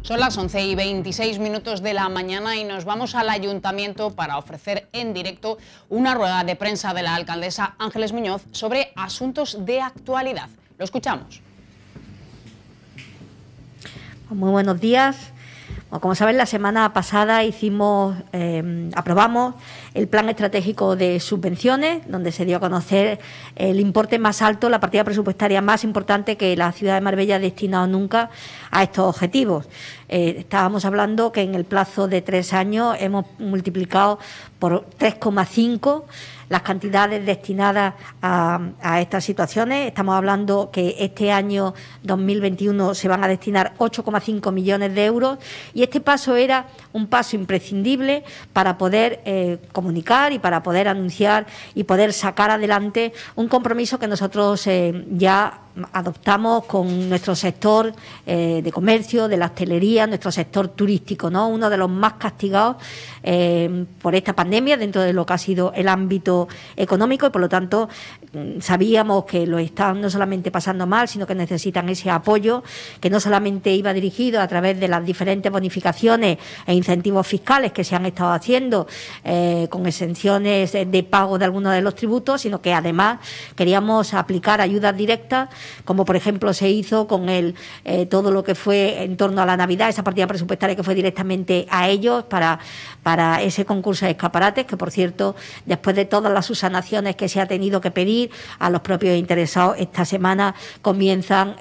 Son las 11:26 de la mañana y nos vamos al Ayuntamiento para ofrecer en directo una rueda de prensa de la alcaldesa Ángeles Muñoz sobre asuntos de actualidad. Lo escuchamos. Muy buenos días. Como saben, la semana pasada aprobamos el Plan Estratégico de Subvenciones, donde se dio a conocer el importe más alto, la partida presupuestaria más importante que la ciudad de Marbella ha destinado nunca a estos objetivos. Estábamos hablando que en el plazo de 3 años hemos multiplicado por 3,5 las cantidades destinadas a estas situaciones. Estamos hablando que este año 2021 se van a destinar 8,5 millones de euros y este paso era un paso imprescindible para poder comunicar y para poder anunciar y poder sacar adelante un compromiso que nosotros ya adoptamos con nuestro sector de comercio, de la hostelería, nuestro sector turístico, ¿no? Uno de los más castigados por esta pandemia dentro de lo que ha sido el ámbito económico y, por lo tanto, sabíamos que lo están no solamente pasando mal, sino que necesitan ese apoyo que no solamente iba dirigido a través de las diferentes bonificaciones e incentivos fiscales que se han estado haciendo con exenciones de pago de algunos de los tributos, sino que además queríamos aplicar ayudas directas, como por ejemplo se hizo con todo lo que fue en torno a la Navidad, esa partida presupuestaria que fue directamente a ellos para ese concurso de escaparates, que por cierto, después de todas las subsanaciones que se ha tenido que pedir a los propios interesados, esta semana comienzan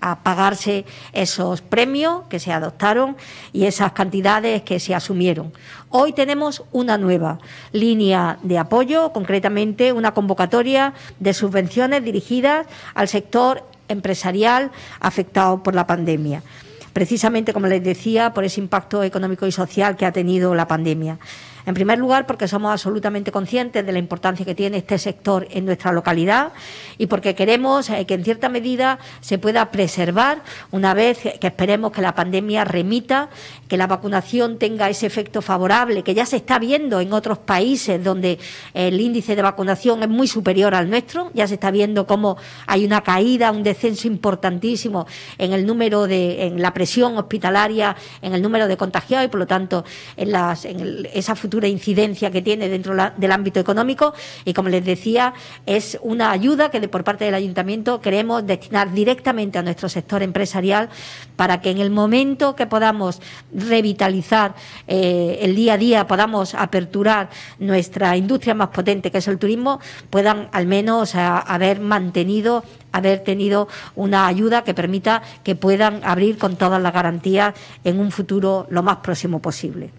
a pagarse esos premios que se adoptaron y esas cantidades que se asumieron. Hoy tenemos una nueva línea de apoyo, concretamente una convocatoria de subvenciones dirigidas al sector empresarial afectado por la pandemia. Precisamente, como les decía, por ese impacto económico y social que ha tenido la pandemia. En primer lugar, porque somos absolutamente conscientes de la importancia que tiene este sector en nuestra localidad y porque queremos que en cierta medida se pueda preservar una vez que esperemos que la pandemia remita, que la vacunación tenga ese efecto favorable, que ya se está viendo en otros países donde el índice de vacunación es muy superior al nuestro, ya se está viendo cómo hay una caída, un descenso importantísimo en el número en la presión hospitalaria, en el número de contagiados y, por lo tanto, esa futura incidencia que tiene dentro del ámbito económico y, como les decía, es una ayuda que por parte del Ayuntamiento queremos destinar directamente a nuestro sector empresarial para que en el momento que podamos revitalizar el día a día, podamos aperturar nuestra industria más potente que es el turismo, puedan al menos haber tenido una ayuda que permita que puedan abrir con todas las garantías en un futuro lo más próximo posible.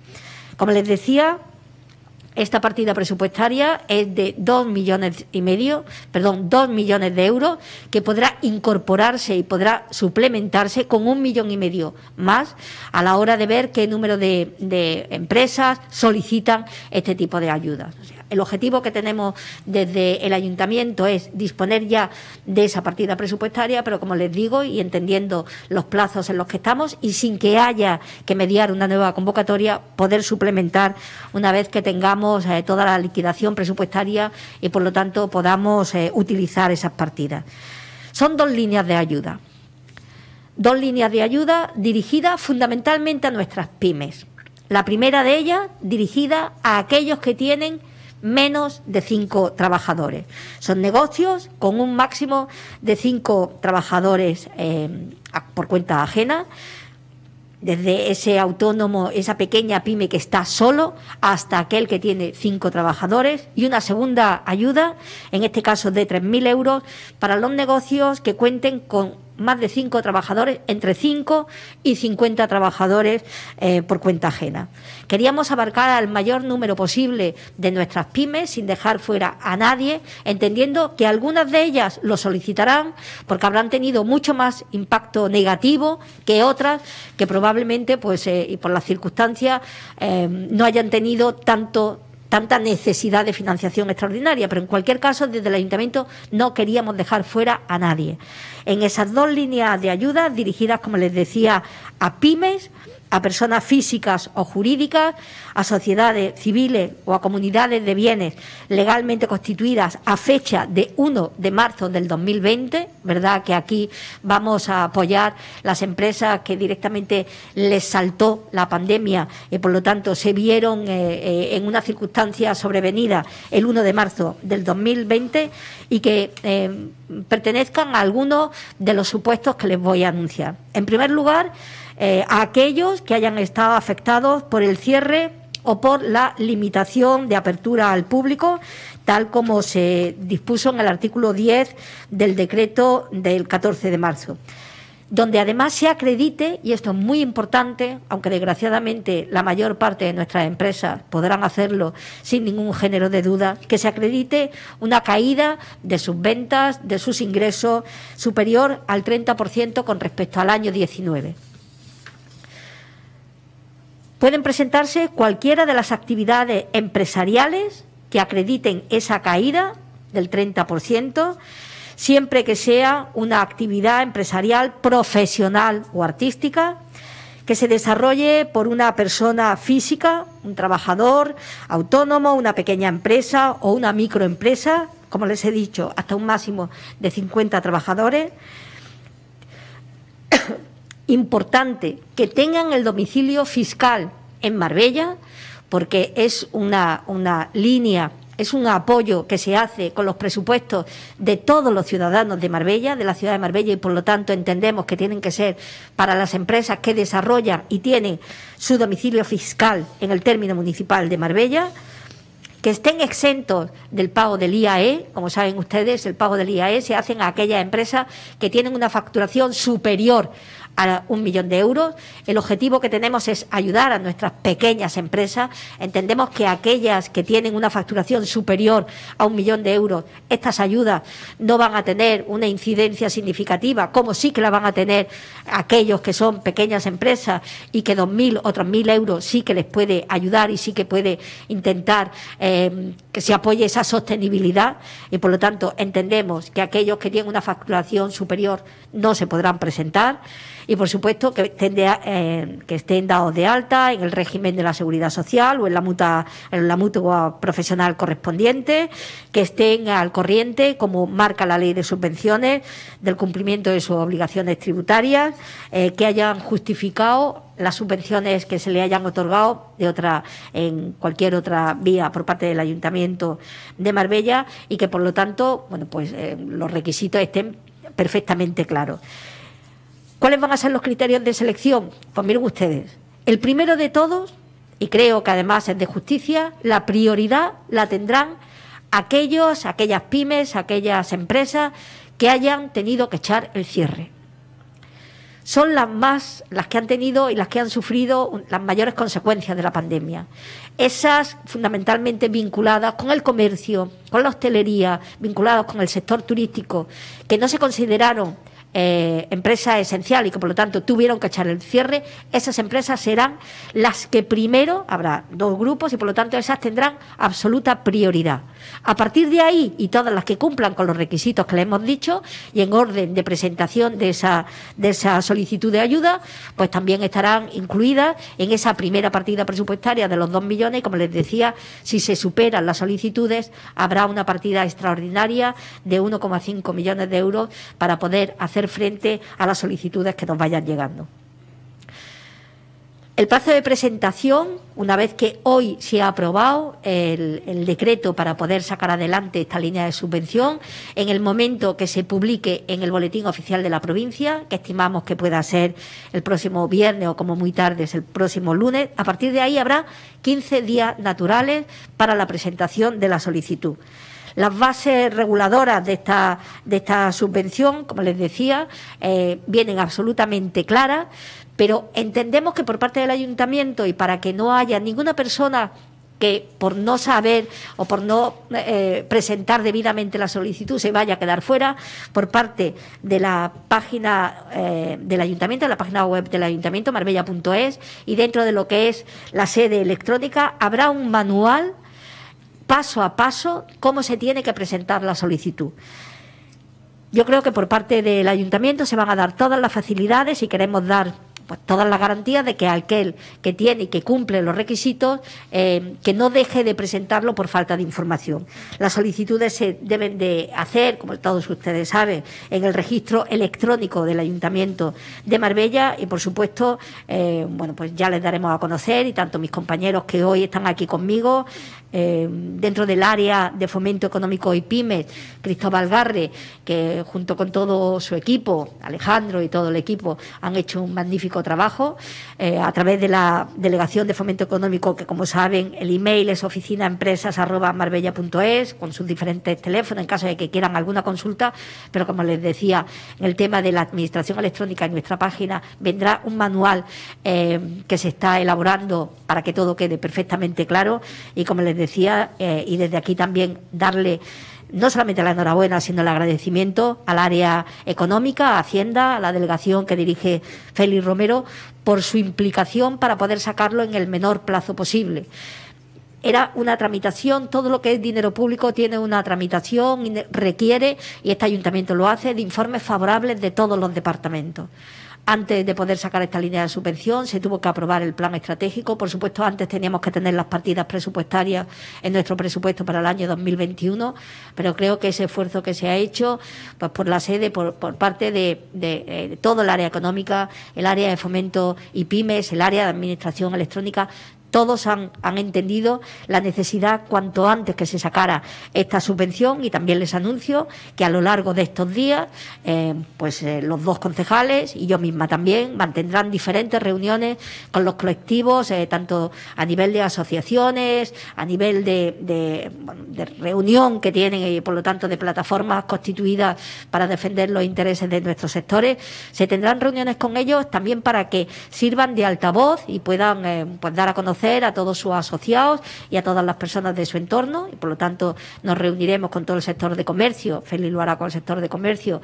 Como les decía, esta partida presupuestaria es de 2 millones de euros que podrá incorporarse y podrá suplementarse con 1,5 millones más a la hora de ver qué número de empresas solicitan este tipo de ayudas. O sea, el objetivo que tenemos desde el Ayuntamiento es disponer ya de esa partida presupuestaria, pero como les digo, y entendiendo los plazos en los que estamos y sin que haya que mediar una nueva convocatoria, poder suplementar una vez que tengamos toda la liquidación presupuestaria y, por lo tanto, podamos utilizar esas partidas. Son 2 líneas de ayuda. 2 líneas de ayuda dirigidas fundamentalmente a nuestras pymes. La primera de ellas dirigida a aquellos que tienen menos de 5 trabajadores. Son negocios con un máximo de 5 trabajadores por cuenta ajena, desde ese autónomo, esa pequeña pyme que está solo, hasta aquel que tiene 5 trabajadores, y una segunda ayuda, en este caso de 3.000 euros, para los negocios que cuenten con más de 5 trabajadores, entre 5 y 50 trabajadores por cuenta ajena. Queríamos abarcar al mayor número posible de nuestras pymes sin dejar fuera a nadie, entendiendo que algunas de ellas lo solicitarán porque habrán tenido mucho más impacto negativo que otras que probablemente, y por las circunstancias, no hayan tenido tanta necesidad de financiación extraordinaria, pero en cualquier caso desde el Ayuntamiento no queríamos dejar fuera a nadie. En esas 2 líneas de ayuda dirigidas, como les decía, a pymes, a personas físicas o jurídicas, a sociedades civiles o a comunidades de bienes legalmente constituidas a fecha de 1 de marzo del 2020, ¿verdad? Que aquí vamos a apoyar las empresas que directamente les saltó la pandemia y por lo tanto se vieron en una circunstancia sobrevenida el 1 de marzo del 2020 y que pertenezcan a algunos de los supuestos que les voy a anunciar. En primer lugar, a aquellos que hayan estado afectados por el cierre o por la limitación de apertura al público, tal como se dispuso en el artículo 10 del decreto del 14 de marzo. Donde además se acredite, y esto es muy importante, aunque desgraciadamente la mayor parte de nuestras empresas podrán hacerlo sin ningún género de duda, que se acredite una caída de sus ventas, de sus ingresos, superior al 30% con respecto al año 19. Pueden presentarse cualquiera de las actividades empresariales que acrediten esa caída del 30%, siempre que sea una actividad empresarial profesional o artística que se desarrolle por una persona física, un trabajador autónomo, una pequeña empresa o una microempresa, como les he dicho, hasta un máximo de 50 trabajadores. Importante que tengan el domicilio fiscal en Marbella, porque es una línea, es un apoyo que se hace con los presupuestos de todos los ciudadanos de Marbella, de la ciudad de Marbella, y por lo tanto entendemos que tienen que ser para las empresas que desarrollan y tienen su domicilio fiscal en el término municipal de Marbella, que estén exentos del pago del IAE. Como saben ustedes, el pago del IAE se hace a aquellas empresas que tienen una facturación superior a 1 millón de euros. El objetivo que tenemos es ayudar a nuestras pequeñas empresas. Entendemos que aquellas que tienen una facturación superior a 1 millón de euros, estas ayudas no van a tener una incidencia significativa, como sí que la van a tener aquellos que son pequeñas empresas y que 2.000 o 3.000 euros sí que les puede ayudar y sí que puede intentar que se apoye esa sostenibilidad, y por lo tanto entendemos que aquellos que tienen una facturación superior no se podrán presentar. Y, por supuesto, que estén dados de alta en el régimen de la Seguridad Social o en la mutua profesional correspondiente, que estén al corriente, como marca la Ley de Subvenciones, del cumplimiento de sus obligaciones tributarias, que hayan justificado las subvenciones que se le hayan otorgado en cualquier otra vía por parte del Ayuntamiento de Marbella, y que, por lo tanto, los requisitos estén perfectamente claros. ¿Cuáles van a ser los criterios de selección? Pues miren ustedes, el primero de todos, y creo que además es de justicia, la prioridad la tendrán aquellas pymes, aquellas empresas que hayan tenido que echar el cierre. Son las que han tenido y las que han sufrido las mayores consecuencias de la pandemia. Esas fundamentalmente vinculadas con el comercio, con la hostelería, vinculadas con el sector turístico, que no se consideraron empresa esencial y que por lo tanto tuvieron que echar el cierre. Esas empresas serán las que primero, habrá dos grupos y por lo tanto esas tendrán absoluta prioridad. A partir de ahí, y todas las que cumplan con los requisitos que le hemos dicho y en orden de presentación de esa solicitud de ayuda, pues también estarán incluidas en esa primera partida presupuestaria de los 2 millones, y como les decía, si se superan las solicitudes habrá una partida extraordinaria de 1,5 millones de euros para poder hacer frente a las solicitudes que nos vayan llegando. El plazo de presentación, una vez que hoy se ha aprobado el decreto para poder sacar adelante esta línea de subvención, en el momento que se publique en el Boletín Oficial de la provincia, que estimamos que pueda ser el próximo viernes o como muy tarde es el próximo lunes, a partir de ahí habrá 15 días naturales para la presentación de la solicitud. Las bases reguladoras de esta subvención, como les decía, vienen absolutamente claras, pero entendemos que por parte del Ayuntamiento, y para que no haya ninguna persona que por no saber o por no presentar debidamente la solicitud se vaya a quedar fuera, por parte de la página del Ayuntamiento, de la página web del Ayuntamiento, marbella.es, y dentro de lo que es la sede electrónica habrá un manual paso a paso cómo se tiene que presentar la solicitud. Yo creo que por parte del Ayuntamiento se van a dar todas las facilidades y queremos dar pues todas las garantías de que aquel que tiene y que cumple los requisitos, que no deje de presentarlo por falta de información. Las solicitudes se deben de hacer, como todos ustedes saben, en el registro electrónico del Ayuntamiento de Marbella y, por supuesto, bueno, pues ya les daremos a conocer, y tanto mis compañeros que hoy están aquí conmigo, dentro del área de Fomento Económico y Pymes, Cristóbal Garre, que junto con todo su equipo, Alejandro y todo el equipo, han hecho un magnífico trabajo, a través de la Delegación de Fomento Económico, que como saben el email es oficinaempresas@marbella.es, con sus diferentes teléfonos en caso de que quieran alguna consulta, pero como les decía, en el tema de la administración electrónica en nuestra página vendrá un manual que se está elaborando para que todo quede perfectamente claro, y como les decía, y desde aquí también darle no solamente la enhorabuena, sino el agradecimiento al área económica, a Hacienda, a la delegación que dirige Félix Romero, por su implicación para poder sacarlo en el menor plazo posible. Era una tramitación, todo lo que es dinero público tiene una tramitación, requiere, y este ayuntamiento lo hace, de informes favorables de todos los departamentos. Antes de poder sacar esta línea de subvención se tuvo que aprobar el plan estratégico. Por supuesto, antes teníamos que tener las partidas presupuestarias en nuestro presupuesto para el año 2021, pero creo que ese esfuerzo que se ha hecho pues por la sede, por parte de todo el área económica, el área de fomento y pymes, el área de administración electrónica, todos han entendido la necesidad cuanto antes que se sacara esta subvención, y también les anuncio que a lo largo de estos días los dos concejales y yo misma también mantendrán diferentes reuniones con los colectivos, tanto a nivel de asociaciones, a nivel de reunión que tienen y por lo tanto de plataformas constituidas para defender los intereses de nuestros sectores. Se tendrán reuniones con ellos también para que sirvan de altavoz y puedan pues dar a conocer a todos sus asociados y a todas las personas de su entorno, y por lo tanto nos reuniremos con todo el sector de comercio. Félix lo hará con el sector de comercio,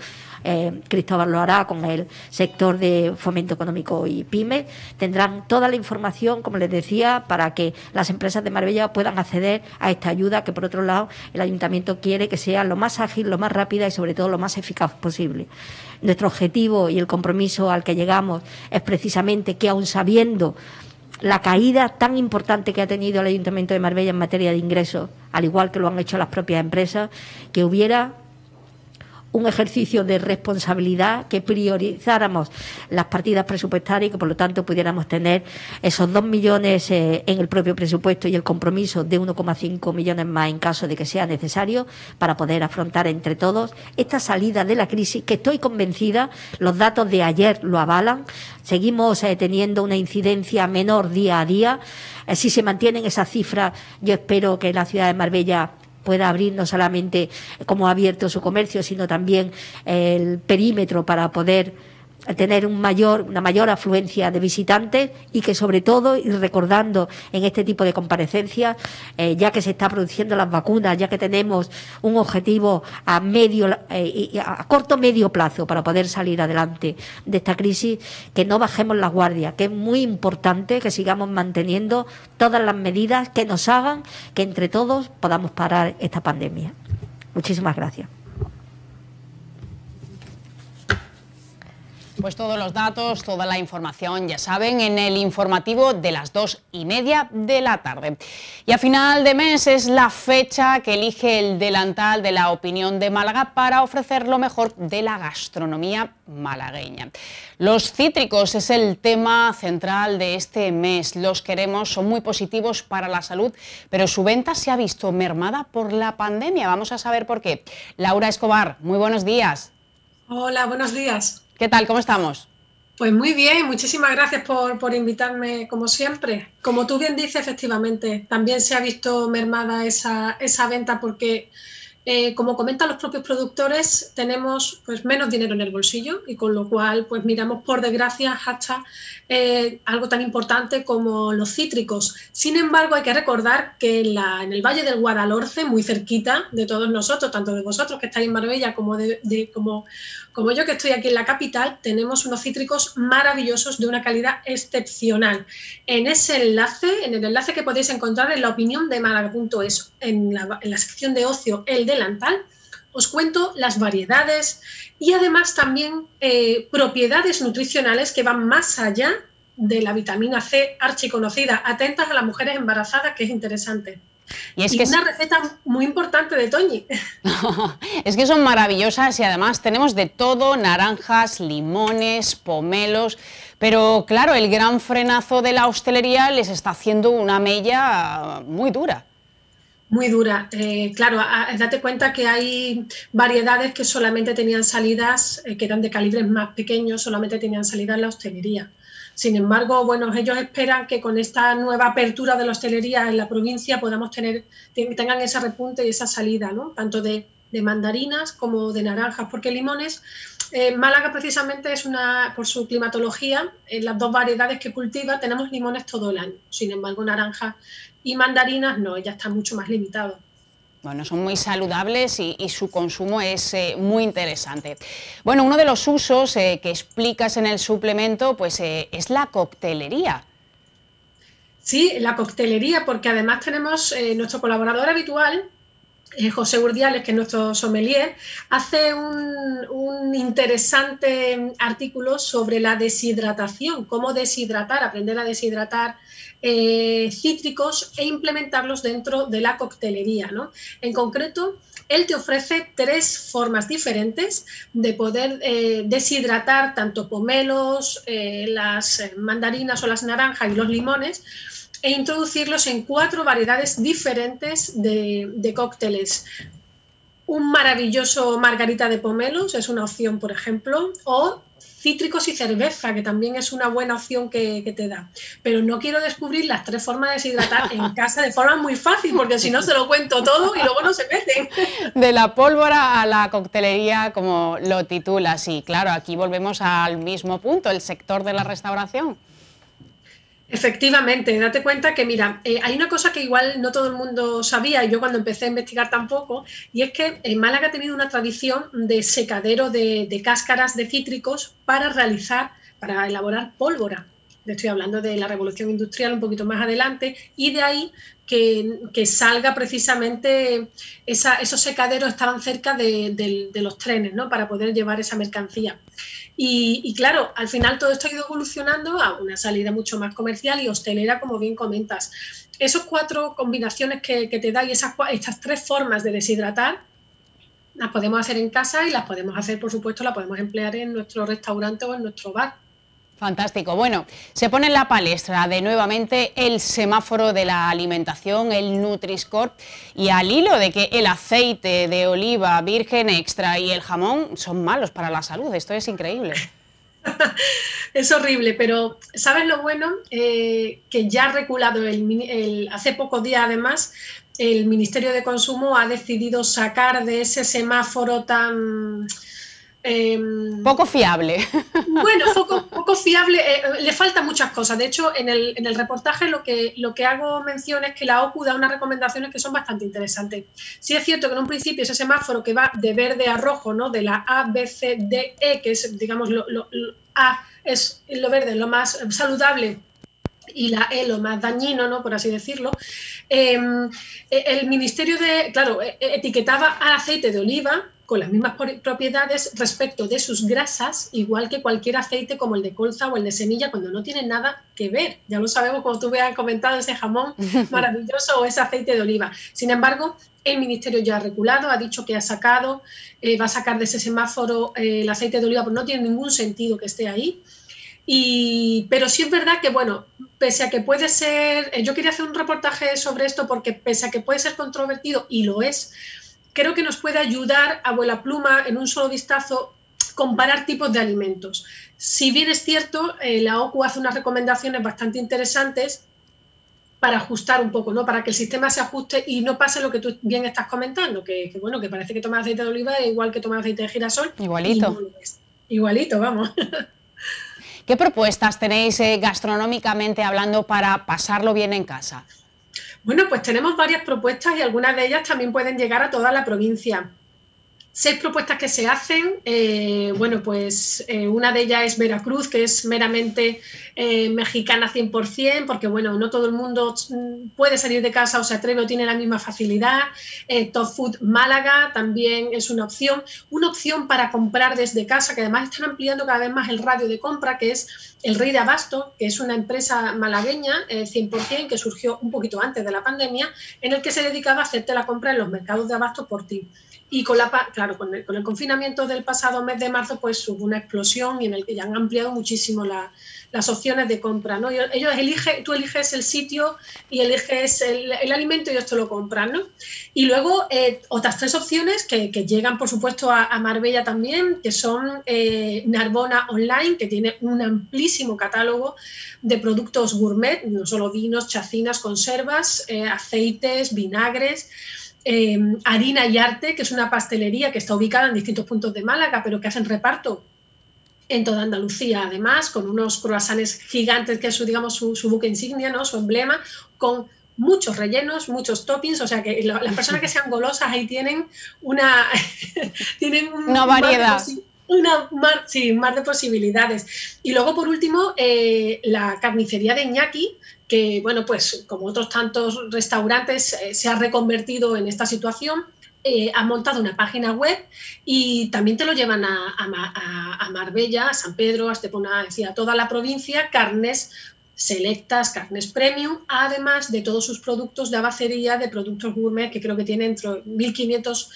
Cristóbal lo hará con el sector de fomento económico y pymes. Tendrán toda la información, como les decía, para que las empresas de Marbella puedan acceder a esta ayuda, que por otro lado el ayuntamiento quiere que sea lo más ágil, lo más rápida y sobre todo lo más eficaz posible. Nuestro objetivo y el compromiso al que llegamos es precisamente que, aun sabiendo la caída tan importante que ha tenido el Ayuntamiento de Marbella en materia de ingresos, al igual que lo han hecho las propias empresas, que hubiera un ejercicio de responsabilidad, que priorizáramos las partidas presupuestarias y que por lo tanto pudiéramos tener esos 2 millones en el propio presupuesto y el compromiso de 1,5 millones más en caso de que sea necesario, para poder afrontar entre todos esta salida de la crisis, que estoy convencida, los datos de ayer lo avalan. Seguimos teniendo una incidencia menor día a día. Si se mantienen esas cifras, yo espero que la ciudad de Marbella pueda abrir no solamente como ha abierto su comercio, sino también el perímetro para poder tener una mayor afluencia de visitantes, y que sobre todo, y recordando en este tipo de comparecencias, ya que se está produciendo las vacunas, ya que tenemos un objetivo a corto medio plazo para poder salir adelante de esta crisis, que no bajemos la guardia, que es muy importante que sigamos manteniendo todas las medidas que nos hagan que entre todos podamos parar esta pandemia. Muchísimas gracias. Pues todos los datos, toda la información, ya saben, en el informativo de las 2:30 de la tarde. Y a final de mes es la fecha que elige el delantal de la opinión de Málaga para ofrecer lo mejor de la gastronomía malagueña. Los cítricos es el tema central de este mes. Los queremos, son muy positivos para la salud, pero su venta se ha visto mermada por la pandemia. Vamos a saber por qué. Laura Escobar, muy buenos días. Hola, buenos días. ¿Qué tal? ¿Cómo estamos? Pues muy bien, muchísimas gracias por invitarme, como siempre. Como tú bien dices, efectivamente, también se ha visto mermada esa venta porque, como comentan los propios productores, tenemos pues menos dinero en el bolsillo, y con lo cual pues miramos, por desgracia, hasta algo tan importante como los cítricos. Sin embargo, hay que recordar que en el Valle del Guadalhorce, muy cerquita de todos nosotros, tanto de vosotros que estáis en Marbella como yo que estoy aquí en la capital, tenemos unos cítricos maravillosos de una calidad excepcional. En el enlace que podéis encontrar en laopiniondemalaga.es, en la sección de ocio, el delantal, os cuento las variedades y además también propiedades nutricionales que van más allá de la vitamina C archiconocida. Atentas a las mujeres embarazadas, que es interesante. Y una receta muy importante de Toñi. Es que son maravillosas y además tenemos de todo: naranjas, limones, pomelos. Pero claro, el gran frenazo de la hostelería les está haciendo una mella muy dura. Muy dura. Claro, date cuenta que hay variedades que solamente tenían salidas, que eran de calibres más pequeños, solamente tenían salida en la hostelería. Sin embargo, bueno, ellos esperan que con esta nueva apertura de la hostelería en la provincia tengan ese repunte y esa salida, ¿no? Tanto de mandarinas como de naranjas, porque limones, Málaga precisamente es por su climatología, en las dos variedades que cultiva tenemos limones todo el año. Sin embargo, naranjas y mandarinas no, ya está mucho más limitado. Bueno, son muy saludables y su consumo es muy interesante. Bueno, uno de los usos que explicas en el suplemento pues, es la coctelería. Sí, la coctelería, porque además tenemos nuestro colaborador habitual, José Urdiales, que es nuestro sommelier, hace un interesante artículo sobre la deshidratación, cómo deshidratar, aprender a deshidratar cítricos e implementarlos dentro de la coctelería, ¿no? En concreto, él te ofrece 3 formas diferentes de poder deshidratar tanto pomelos, las mandarinas o las naranjas y los limones, e introducirlos en 4 variedades diferentes de cócteles. Un maravilloso margarita de pomelos es una opción, por ejemplo, o cítricos y cerveza, que también es una buena opción que te da. Pero no quiero descubrir las 3 formas de deshidratar en casa de forma muy fácil, porque si no se lo cuento todo y luego no se meten. De la pólvora a la coctelería, como lo titulas. Y claro, aquí volvemos al mismo punto, el sector de la restauración. Efectivamente, date cuenta que, mira, hay una cosa que igual no todo el mundo sabía, y yo cuando empecé a investigar tampoco, y es que en Málaga ha tenido una tradición de secadero de cáscaras de cítricos para elaborar pólvora. Estoy hablando de la revolución industrial un poquito más adelante, y de ahí que salga precisamente esos secaderos estaban cerca de los trenes, ¿no? Para poder llevar esa mercancía. Y claro, al final todo esto ha ido evolucionando a una salida mucho más comercial y hostelera, como bien comentas. Esas 4 combinaciones que te da y estas 3 formas de deshidratar las podemos hacer en casa y las podemos hacer, por supuesto, las podemos emplear en nuestro restaurante o en nuestro bar. Fantástico. Bueno, se pone en la palestra de nuevamente el semáforo de la alimentación, el Nutri-Score, y al hilo de que el aceite de oliva virgen extra y el jamón son malos para la salud. Esto es increíble. Es horrible, pero ¿sabes lo bueno? Que ya ha reculado hace pocos días, además, el Ministerio de Consumo ha decidido sacar de ese semáforo tan... poco fiable. Bueno, poco fiable, le faltan muchas cosas. De hecho, en el reportaje lo que hago mención es que la OCU da unas recomendaciones que son bastante interesantes. Sí es cierto que en un principio ese semáforo que va de verde a rojo, ¿no? De la A, B, C, D, E, que es, digamos, A es lo verde, lo más saludable, y la E lo más dañino, ¿no? Por así decirlo. El Ministerio etiquetaba al aceite de oliva con las mismas propiedades respecto de sus grasas, igual que cualquier aceite como el de colza o el de semilla, cuando no tienen nada que ver. Ya lo sabemos, como tú me has comentado, ese jamón maravilloso o ese aceite de oliva. Sin embargo, el Ministerio ya ha reculado, ha dicho que va a sacar de ese semáforo el aceite de oliva, porque no tiene ningún sentido que esté ahí. Pero sí es verdad que, bueno, pese a que puede ser... Yo quería hacer un reportaje sobre esto porque pese a que puede ser controvertido, y lo es, creo que nos puede ayudar a vuela pluma, en un solo vistazo, comparar tipos de alimentos. Si bien es cierto, la OCU hace unas recomendaciones bastante interesantes para ajustar un poco, ¿no? Para que el sistema se ajuste y no pase lo que tú bien estás comentando, que parece que tomar aceite de oliva es igual que tomar aceite de girasol. Igualito. Y no lo es. Igualito, vamos. ¿Qué propuestas tenéis gastronómicamente hablando para pasarlo bien en casa? Bueno, pues tenemos varias propuestas y algunas de ellas también pueden llegar a toda la provincia. 6 propuestas que se hacen, bueno, pues una de ellas es Veracruz, que es meramente mexicana 100%, porque bueno, no todo el mundo puede salir de casa o se atreve o tiene la misma facilidad. Top Food Málaga también es una opción para comprar desde casa, que además están ampliando cada vez más el radio de compra, que es El Rey de Abasto, que es una empresa malagueña 100%, que surgió un poquito antes de la pandemia, en el que se dedicaba a hacerte la compra en los mercados de abasto por ti. Y con el confinamiento del pasado mes de marzo, pues hubo una explosión y en el que ya han ampliado muchísimo las opciones de compra, ¿no? Tú eliges el sitio y eliges el alimento y ellos te lo compran, ¿no? Y luego otras 3 opciones que llegan, por supuesto, a Marbella también, que son Narbona Online, que tiene un amplísimo catálogo de productos gourmet, no solo vinos, chacinas, conservas, aceites, vinagres. Harina y Arte, que es una pastelería que está ubicada en distintos puntos de Málaga, pero que hacen reparto en toda Andalucía, además, con unos croissants gigantes, que es digamos, su buque insignia, ¿no? Su emblema, con muchos rellenos, muchos toppings, o sea que las personas que sean golosas ahí tienen una variedad. Mar de posibilidades. Y luego, por último, la carnicería de Iñaki, que, bueno, pues como otros tantos restaurantes se ha reconvertido en esta situación, ha montado una página web y también te lo llevan a Marbella, a San Pedro, a Estepona, a toda la provincia, carnes selectas, carnes premium, además de todos sus productos de abacería, de productos gourmet, que creo que tiene entre 1.500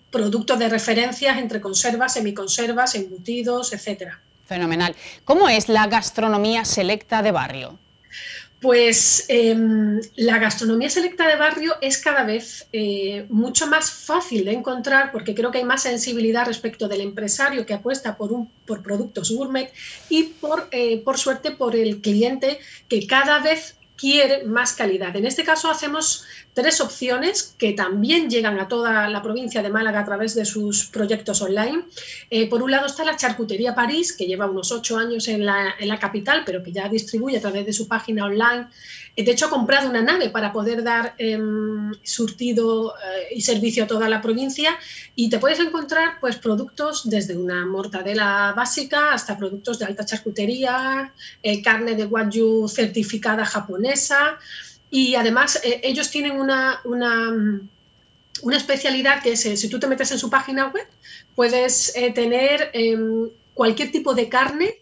productos de referencias entre conservas, semiconservas, embutidos, etcétera. Fenomenal. ¿Cómo es la gastronomía selecta de barrio? Pues la gastronomía selecta de barrio es cada vez mucho más fácil de encontrar, porque creo que hay más sensibilidad respecto del empresario que apuesta por productos gourmet y por suerte por el cliente que cada vez quiere más calidad. En este caso hacemos 3 opciones que también llegan a toda la provincia de Málaga a través de sus proyectos online. Por un lado está la Charcutería París, que lleva unos 8 años en la capital, pero que ya distribuye a través de su página online. De hecho, ha comprado una nave para poder dar surtido y servicio a toda la provincia, y te puedes encontrar pues, productos desde una mortadela básica hasta productos de alta charcutería, carne de wagyu certificada japonesa, y además ellos tienen una especialidad que es, si tú te metes en su página web, puedes tener cualquier tipo de carne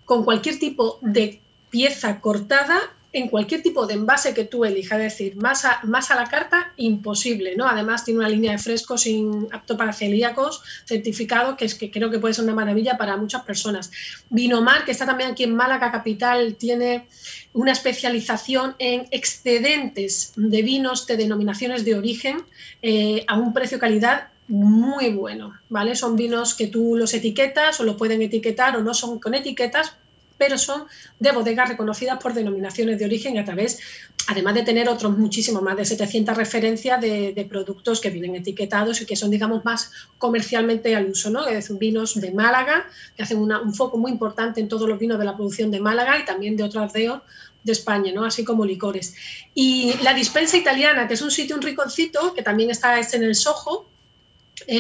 con cualquier tipo de pieza cortada en cualquier tipo de envase que tú elijas, es decir, más a la carta, imposible, ¿no? Además tiene una línea de frescos apto para celíacos, certificado, que creo que puede ser una maravilla para muchas personas. Vinomar, que está también aquí en Málaga capital, tiene una especialización en excedentes de vinos de denominaciones de origen a un precio-calidad muy bueno, ¿vale? Son vinos que tú los etiquetas o los pueden etiquetar o no son con etiquetas, pero son de bodegas reconocidas por denominaciones de origen a través, además de tener otros muchísimos, más de 700 referencias de productos que vienen etiquetados y que son, digamos, más comercialmente al uso, ¿no? Es vinos de Málaga, que hacen un foco muy importante en todos los vinos de la producción de Málaga y también de otros deos de España, ¿no? Así como licores. Y la Dispensa Italiana, que es un sitio, un rinconcito, que también está en el Soho.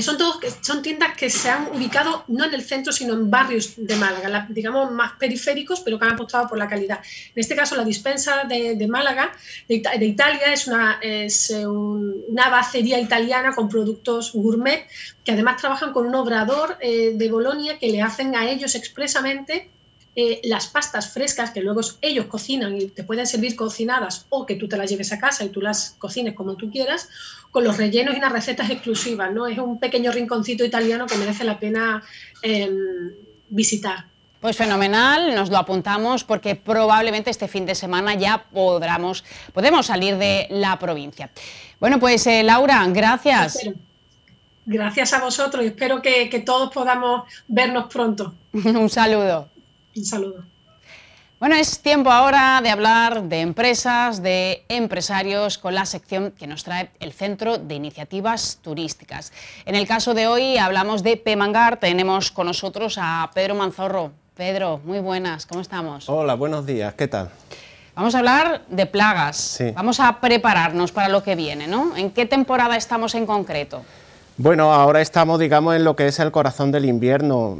Son tiendas que se han ubicado no en el centro, sino en barrios de Málaga, digamos más periféricos, pero que han apostado por la calidad. En este caso, la Dispensa de Málaga, de Italia, es una abacería italiana con productos gourmet, que además trabajan con un obrador de Bolonia que le hacen a ellos expresamente las pastas frescas que luego ellos cocinan y te pueden servir cocinadas, o que tú te las lleves a casa y tú las cocines como tú quieras, con los rellenos y unas recetas exclusivas, ¿no? Es un pequeño rinconcito italiano que merece la pena visitar. Pues fenomenal, nos lo apuntamos porque probablemente este fin de semana ya podemos salir de la provincia. Bueno, pues Laura, gracias. Gracias a vosotros y espero que todos podamos vernos pronto. Un saludo. Un saludo. Bueno, es tiempo ahora de hablar de empresas, de empresarios, con la sección que nos trae el Centro de Iniciativas Turísticas. En el caso de hoy hablamos de Pemangar, tenemos con nosotros a Pedro Manzorro. Pedro, muy buenas, ¿cómo estamos? Hola, buenos días, ¿qué tal? Vamos a hablar de plagas, sí. Vamos a prepararnos para lo que viene, ¿no? ¿En qué temporada estamos en concreto? Bueno, ahora estamos, digamos, en lo que es el corazón del invierno.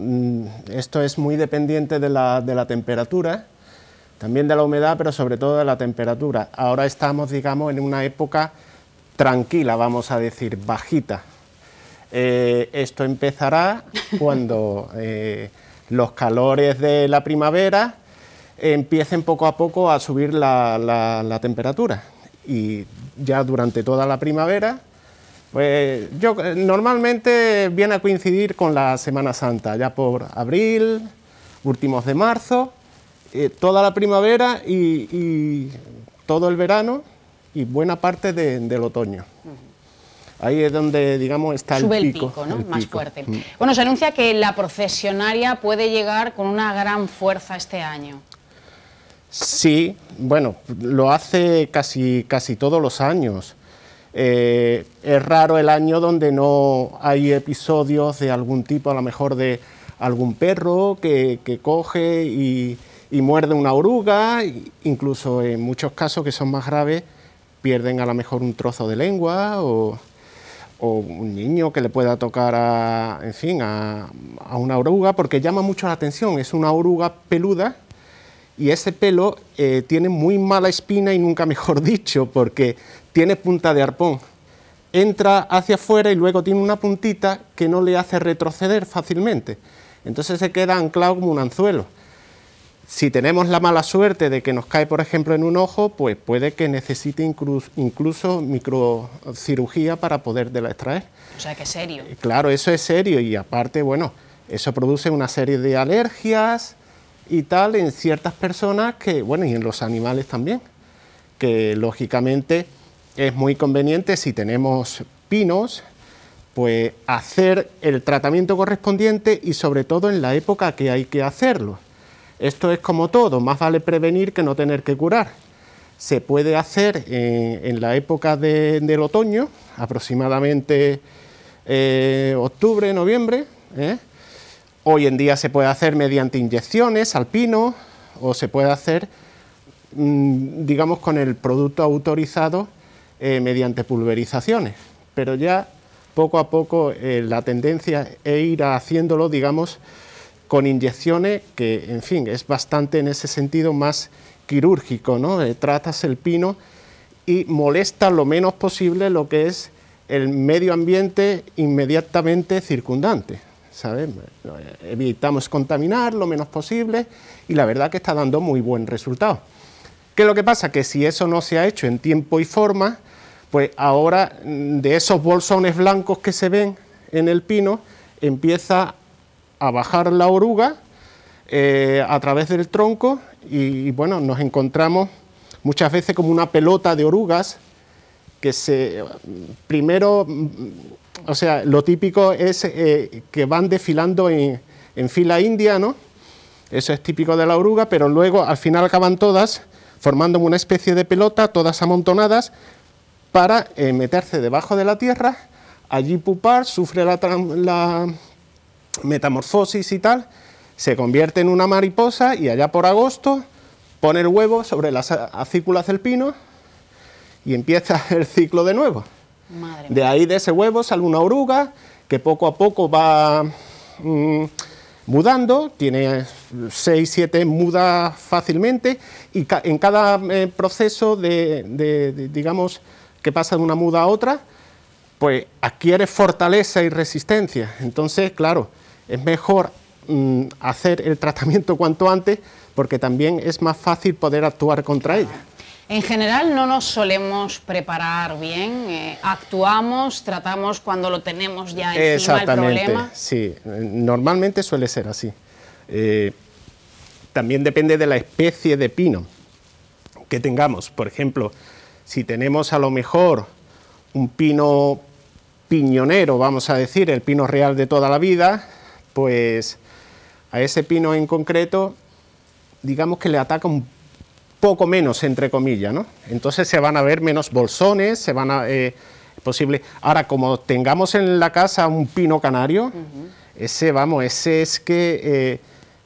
Esto es muy dependiente de la temperatura, también de la humedad, pero sobre todo de la temperatura. Ahora estamos, digamos, en una época tranquila, vamos a decir, bajita. Esto empezará cuando los calores de la primavera empiecen poco a poco a subir la temperatura. Y ya durante toda la primavera, pues normalmente viene a coincidir con la Semana Santa, ya por abril, últimos de marzo, toda la primavera y todo el verano y buena parte del otoño. Ahí es donde, digamos, está Sube el pico, ¿no? Más pico. fuerte. Bueno, se anuncia que la procesionaria puede llegar con una gran fuerza este año. Sí, bueno, lo hace casi todos los años. Es raro el año donde no hay episodios de algún tipo, a lo mejor de algún perro que coge y muerde una oruga, incluso en muchos casos que son más graves, pierden a lo mejor un trozo de lengua o un niño que le pueda tocar a una oruga, porque llama mucho la atención, es una oruga peluda y ese pelo tiene muy mala espina y nunca mejor dicho, porque tiene punta de arpón. Entra hacia afuera y luego tiene una puntita que no le hace retroceder fácilmente. Entonces se queda anclado como un anzuelo. Si tenemos la mala suerte de que nos cae, por ejemplo, en un ojo, pues puede que necesite incluso microcirugía para poderla extraer. O sea, que es serio. Claro, eso es serio y aparte, bueno, eso produce una serie de alergias y tal en ciertas personas que, bueno, y en los animales también, que lógicamente es muy conveniente si tenemos pinos, pues hacer el tratamiento correspondiente y sobre todo en la época que hay que hacerlo. Esto es como todo, más vale prevenir que no tener que curar. Se puede hacer en la época del otoño, aproximadamente octubre, noviembre. Hoy en día se puede hacer mediante inyecciones al pino o se puede hacer, digamos, con el producto autorizado mediante pulverizaciones. Pero ya poco a poco la tendencia es ir haciéndolo, digamos, con inyecciones que, en fin, es bastante en ese sentido más quirúrgico, ¿no? Tratas el pino y molesta lo menos posible lo que es el medio ambiente inmediatamente circundante, ¿sabes? Evitamos contaminar lo menos posible y la verdad que está dando muy buen resultado. ¿Qué es lo que pasa? Que si eso no se ha hecho en tiempo y forma, pues ahora de esos bolsones blancos que se ven en el pino empieza a bajar la oruga a través del tronco y bueno, nos encontramos muchas veces como una pelota de orugas que primero, o sea, lo típico es que van desfilando en fila india, ¿no? Eso es típico de la oruga, pero luego al final acaban todas formando una especie de pelota, todas amontonadas, para meterse debajo de la tierra, allí pupar, sufre la metamorfosis y tal, se convierte en una mariposa y allá por agosto pone el huevo sobre las acículas del pino y empieza el ciclo de nuevo. Madre de ahí, de ese huevo, sale una oruga que poco a poco va mudando, tiene 6, 7 mudas fácilmente y en cada proceso digamos, que pasa de una muda a otra, pues adquiere fortaleza y resistencia. Entonces, claro, es mejor hacer el tratamiento cuanto antes porque también es más fácil poder actuar contra ella. En general no nos solemos preparar bien, actuamos, tratamos cuando lo tenemos ya encima el problema. Sí, normalmente suele ser así. También depende de la especie de pino que tengamos. Por ejemplo, si tenemos a lo mejor un pino piñonero, vamos a decir, el pino real de toda la vida, pues a ese pino en concreto, digamos que le ataca un poco menos, entre comillas, ¿no? Entonces se van a ver menos bolsones, se van a... posible. Ahora, como tengamos en la casa un pino canario, ese es que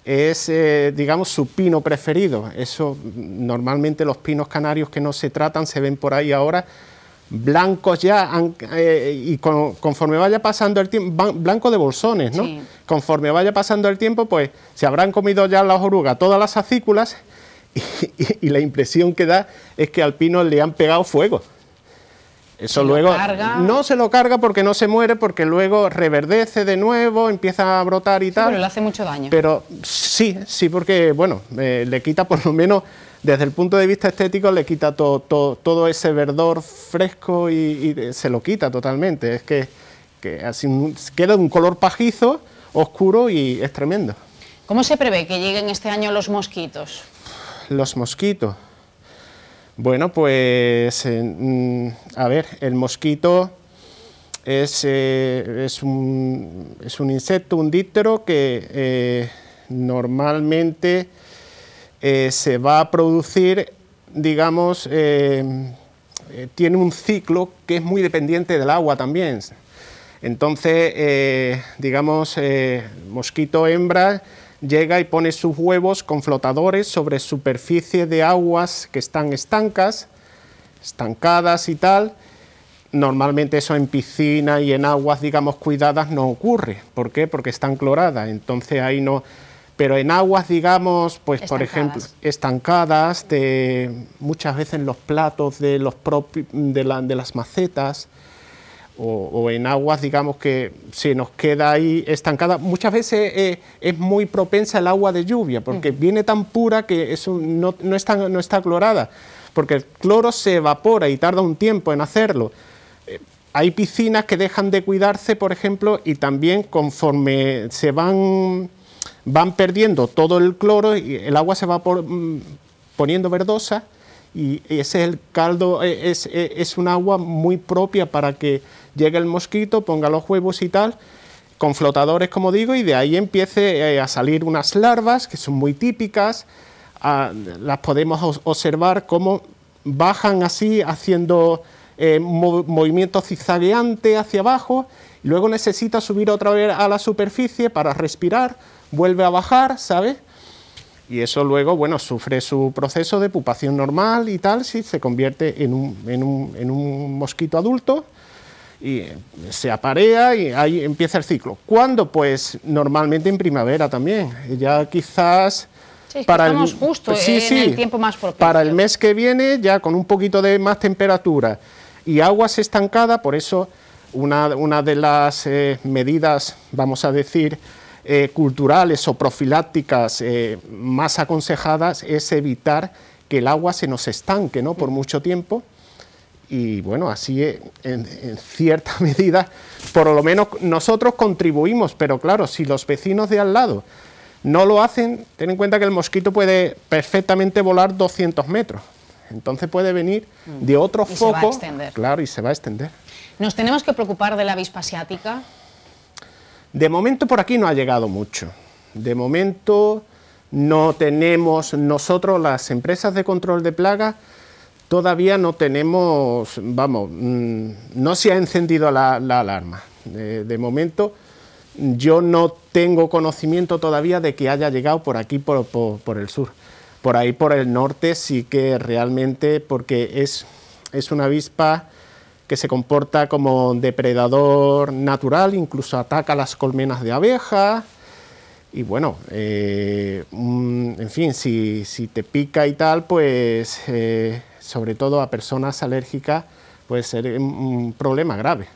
es, digamos, su pino preferido. Eso, normalmente los pinos canarios que no se tratan, se ven por ahí ahora, blancos ya, y conforme vaya pasando el tiempo, blanco de bolsones, ¿no? Sí. Conforme vaya pasando el tiempo, pues se habrán comido ya las orugas todas las acículas y la impresión que da es que al pino le han pegado fuego. Eso luego no se lo carga porque no se muere, porque luego reverdece de nuevo, empieza a brotar y tal. Pero le hace mucho daño. Pero sí, porque, bueno, le quita por lo menos, desde el punto de vista estético, le quita todo ese verdor fresco y se lo quita totalmente. Es que así queda un color pajizo, oscuro y es tremendo. ¿Cómo se prevé que lleguen este año los mosquitos? Los mosquitos. Bueno, pues, a ver, el mosquito es un insecto, un díptero que normalmente se va a producir, digamos, tiene un ciclo que es muy dependiente del agua también. Entonces, digamos, mosquito hembra llega y pone sus huevos con flotadores sobre superficie de aguas que están estancadas y tal. Normalmente eso en piscina y en aguas, digamos, cuidadas no ocurre. ¿Por qué? Porque están cloradas, entonces ahí no. Pero en aguas, digamos, pues por ejemplo, estancadas, muchas veces en los platos de las macetas, o en aguas, digamos, que se nos queda ahí estancada. Muchas veces es muy propensa el agua de lluvia, porque viene tan pura que eso no está clorada, porque el cloro se evapora y tarda un tiempo en hacerlo. Hay piscinas que dejan de cuidarse, por ejemplo, y también conforme se van perdiendo todo el cloro, y el agua se va poniendo verdosa, y ese es el caldo, es un agua muy propia para que llegue el mosquito, ponga los huevos y tal, con flotadores, como digo, y de ahí empiece a salir unas larvas que son muy típicas. Las podemos observar cómo bajan así, haciendo movimientos zigzagueantes hacia abajo, y luego necesita subir otra vez a la superficie para respirar, vuelve a bajar, ¿sabes? Y eso luego, bueno, sufre su proceso de pupación normal y tal, sí, se convierte en un mosquito adulto y se aparea y ahí empieza el ciclo. ¿Cuándo? Pues normalmente en primavera también, ya quizás... Sí, para estamos justo en el tiempo más propicio. Para el mes que viene, ya con un poquito de más temperatura y aguas estancadas, por eso una de las medidas, vamos a decir, culturales o profilácticas más aconsejadas es evitar que el agua se nos estanque, ¿no?, por mucho tiempo. Y bueno, así en cierta medida, por lo menos nosotros contribuimos, pero claro, si los vecinos de al lado no lo hacen, ten en cuenta que el mosquito puede perfectamente volar 200 metros, entonces puede venir de otro foco, claro, y se va a extender. ¿Nos tenemos que preocupar de la avispa asiática? De momento por aquí no ha llegado mucho. De momento no tenemos, nosotros las empresas de control de plagas, todavía no tenemos, vamos, no se ha encendido la alarma. De momento yo no tengo conocimiento todavía de que haya llegado por aquí, por el sur. Por ahí, por el norte, sí que realmente, porque es una avispa que se comporta como depredador natural, incluso ataca las colmenas de abeja, y bueno, en fin, si te pica y tal, pues sobre todo a personas alérgicas puede ser un problema grave,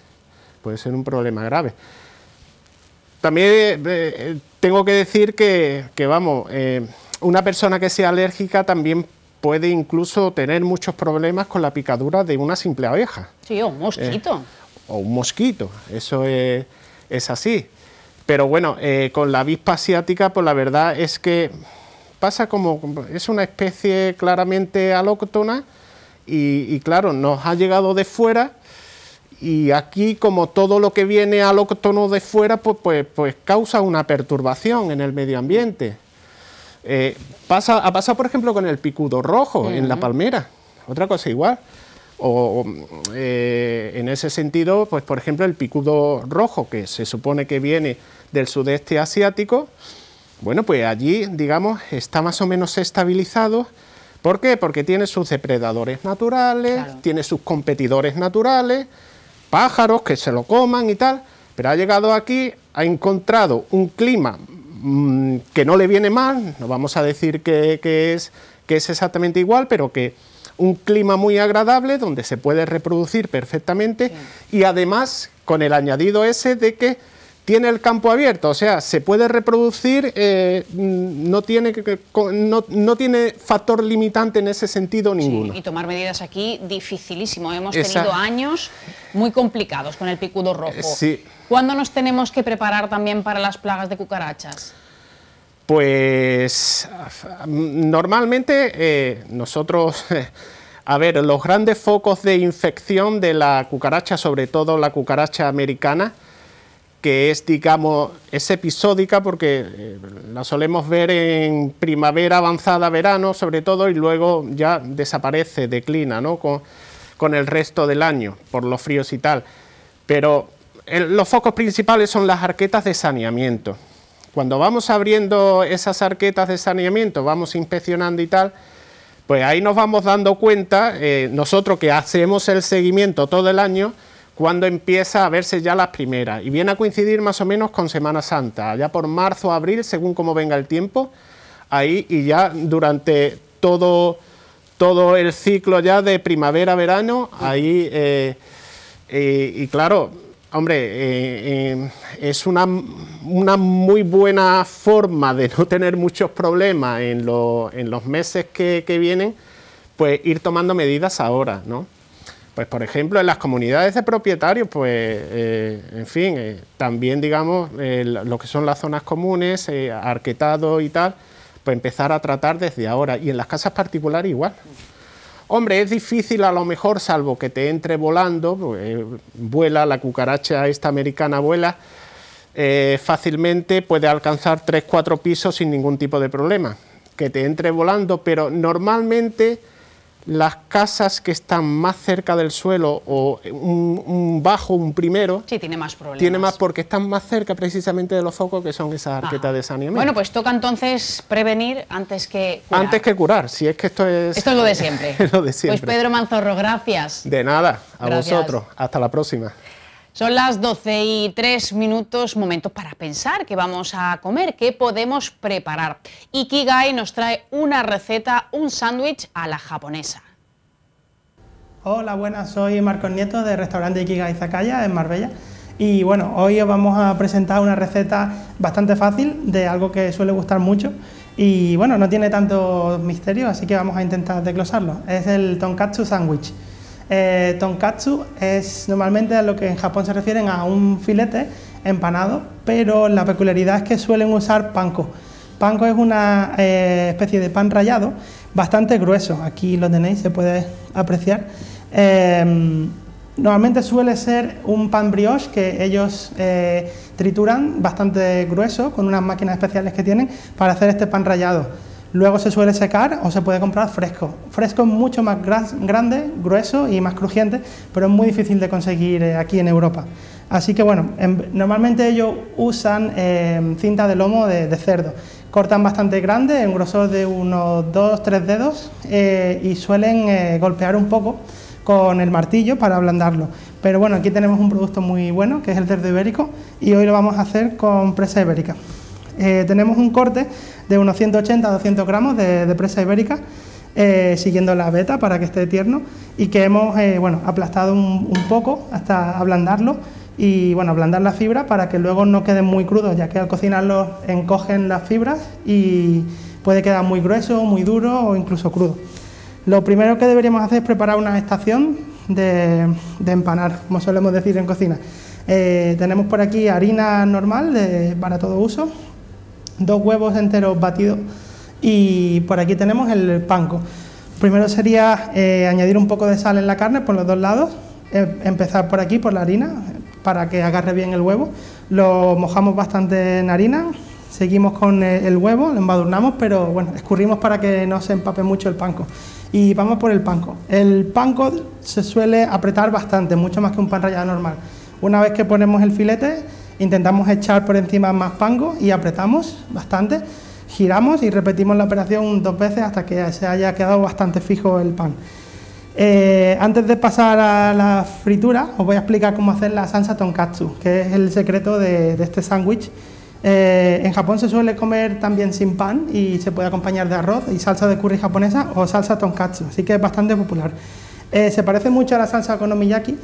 También tengo que decir que vamos, una persona que sea alérgica también puede incluso tener muchos problemas con la picadura de una simple abeja. Sí, o un mosquito. O un mosquito, eso es así. Pero bueno, con la avispa asiática, pues la verdad es que pasa como... es una especie claramente alóctona y claro, nos ha llegado de fuera y aquí, como todo lo que viene alóctono de fuera, pues causa una perturbación en el medio ambiente. Ha pasado, por ejemplo, con el picudo rojo en la palmera, otra cosa igual. En ese sentido, pues por ejemplo, el picudo rojo, que se supone que viene del sudeste asiático, bueno, pues allí, digamos, está más o menos estabilizado, ¿Por qué? Porque tiene sus depredadores naturales, claro, tiene sus competidores naturales, pájaros que se lo coman y tal, pero ha llegado aquí, ha encontrado un clima que no le viene mal, no vamos a decir que es exactamente igual, pero que un clima muy agradable donde se puede reproducir perfectamente, sí, y además con el añadido ese de que tiene el campo abierto, o sea, se puede reproducir, no tiene factor limitante en ese sentido ninguno. Sí, y tomar medidas aquí dificilísimo, hemos tenido años muy complicados con el picudo rojo. Sí. ¿Cuándo nos tenemos que preparar también para las plagas de cucarachas? Pues normalmente nosotros, a ver, los grandes focos de infección de la cucaracha, sobre todo la cucaracha americana, que es, digamos, es episódica porque la solemos ver en primavera avanzada, verano sobre todo, y luego ya desaparece, declina, ¿no?, con el resto del año por los fríos y tal. Pero los focos principales son las arquetas de saneamiento. Cuando vamos abriendo esas arquetas de saneamiento, vamos inspeccionando y tal, pues ahí nos vamos dando cuenta, nosotros que hacemos el seguimiento todo el año, cuando empieza a verse ya las primeras, y viene a coincidir más o menos con Semana Santa, ya por marzo o abril, según como venga el tiempo, ahí, y ya durante todo el ciclo ya de primavera-verano, ahí, y claro, hombre, es una muy buena forma de no tener muchos problemas en los meses que vienen, pues ir tomando medidas ahora, ¿no? Pues por ejemplo en las comunidades de propietarios, pues en fin, también digamos lo que son las zonas comunes, arquetado y tal, pues empezar a tratar desde ahora, y en las casas particulares igual. Hombre, es difícil a lo mejor, salvo que te entre volando, vuela, la cucaracha esta americana vuela, fácilmente puede alcanzar 3-4 pisos sin ningún tipo de problema, que te entre volando, pero normalmente las casas que están más cerca del suelo o un bajo, un primero, sí, tiene más problemas. Tiene más porque están más cerca precisamente de los focos, que son esas arquetas de saneamiento. Bueno, pues toca entonces prevenir antes que curar. Antes que curar, si es que esto es lo de siempre. lo de siempre. Pues Pedro Manzorro, gracias. De nada, a Gracias. vosotros. Hasta la próxima. Son las 12:03, momento para pensar qué vamos a comer, qué podemos preparar. Ikigai nos trae una receta, un sándwich a la japonesa. Hola, buenas, soy Marcos Nieto de restaurante Ikigai Izakaya en Marbella. Y bueno, hoy os vamos a presentar una receta bastante fácil de algo que suele gustar mucho. Y bueno, no tiene tanto misterio, así que vamos a intentar desglosarlo. Es el tonkatsu sándwich. Tonkatsu es normalmente a lo que en Japón se refieren a un filete empanado, pero la peculiaridad es que suelen usar panko. Panko es una especie de pan rallado bastante grueso, aquí lo tenéis, se puede apreciar. Normalmente suele ser un pan brioche que ellos trituran bastante grueso con unas máquinas especiales que tienen para hacer este pan rallado. Luego se suele secar o se puede comprar fresco. Fresco es mucho más grande, grueso y más crujiente, pero es muy difícil de conseguir aquí en Europa. Así que bueno, normalmente ellos usan cinta de lomo de cerdo. Cortan bastante grande, en grosor de unos 2-3 dedos y suelen golpear un poco con el martillo para ablandarlo. Pero bueno, aquí tenemos un producto muy bueno, que es el cerdo ibérico, y hoy lo vamos a hacer con presa ibérica. Tenemos un corte de unos 180-200 gramos de presa ibérica, siguiendo la veta para que esté tierno, y que hemos aplastado un poco hasta ablandarlo, y bueno, ablandar la fibra para que luego no queden muy crudos, ya que al cocinarlo encogen las fibras y puede quedar muy grueso, muy duro o incluso crudo. Lo primero que deberíamos hacer es preparar una estación de empanar, como solemos decir en cocina. Tenemos por aquí harina normal para todo uso, 2 huevos enteros batidos, y por aquí tenemos el panko. Primero sería añadir un poco de sal en la carne por los 2 lados, empezar por aquí, por la harina, para que agarre bien el huevo. Lo mojamos bastante en harina, seguimos con el huevo, lo embadurnamos, pero bueno, escurrimos para que no se empape mucho el panko. Y vamos por el panko. El panko se suele apretar bastante, mucho más que un pan rallado normal. Una vez que ponemos el filete, intentamos echar por encima más panko y apretamos bastante. giramos y repetimos la operación 2 veces hasta que se haya quedado bastante fijo el pan. Antes de pasar a la fritura, os voy a explicar cómo hacer la salsa tonkatsu, que es el secreto de este sándwich. En Japón se suele comer también sin pan y se puede acompañar de arroz y salsa de curry japonesa o salsa tonkatsu, así que es bastante popular. Se parece mucho a la salsa okonomiyaki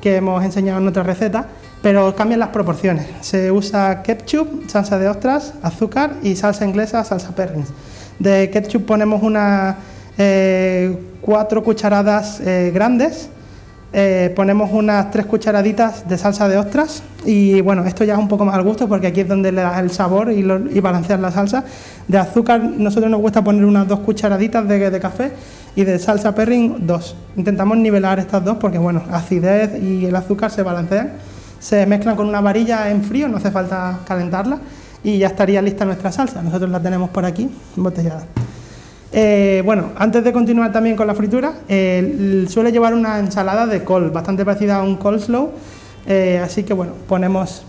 que hemos enseñado en otra receta, pero cambian las proporciones. Se usa ketchup, salsa de ostras, azúcar y salsa inglesa, salsa Perrins. De ketchup ponemos unas 4 cucharadas grandes, ponemos unas 3 cucharaditas de salsa de ostras y bueno, esto ya es un poco más al gusto porque aquí es donde le da el sabor y balancear la salsa. De azúcar nosotros nos gusta poner unas 2 cucharaditas de café y de salsa Perrin 2. Intentamos nivelar estas dos porque bueno, la acidez y el azúcar se balancean, se mezclan con una varilla en frío, no hace falta calentarla y ya estaría lista nuestra salsa. Nosotros la tenemos por aquí embotellada. Bueno, antes de continuar también con la fritura, suele llevar una ensalada de col, bastante parecida a un coleslaw, así que bueno, ponemos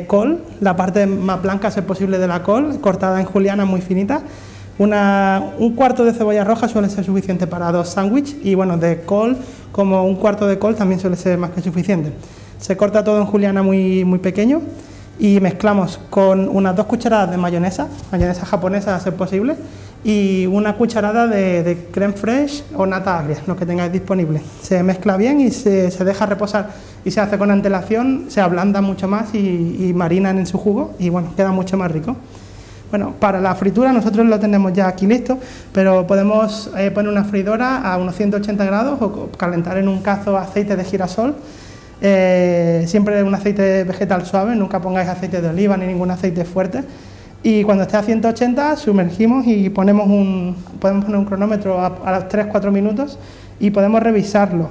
col, la parte más blanca, si es posible, de la col, cortada en juliana muy finita. Un cuarto de cebolla roja suele ser suficiente para 2 sándwiches y bueno, de col, como un cuarto de col también suele ser más que suficiente. Se corta todo en juliana muy, muy pequeño y mezclamos con unas 2 cucharadas de mayonesa japonesa, si es posible, y una cucharada de crème fraîche o nata agria, lo que tengáis disponible. Se mezcla bien y se deja reposar y se hace con antelación, se ablanda mucho más y marinan en su jugo y bueno, queda mucho más rico. Bueno, para la fritura nosotros lo tenemos ya aquí listo, pero podemos poner una freidora a unos 180 grados o calentar en un cazo aceite de girasol, siempre un aceite vegetal suave, nunca pongáis aceite de oliva ni ningún aceite fuerte. Y cuando esté a 180 sumergimos y podemos poner un cronómetro a los 3-4 minutos y podemos revisarlo.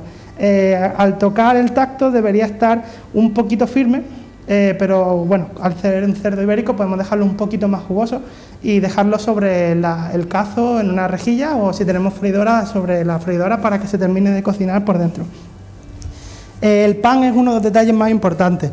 Al tocar el tacto debería estar un poquito firme, pero bueno, al ser un cerdo ibérico podemos dejarlo un poquito más jugoso y dejarlo sobre el cazo en una rejilla o si tenemos freidora sobre la freidora para que se termine de cocinar por dentro. El pan es uno de los detalles más importantes.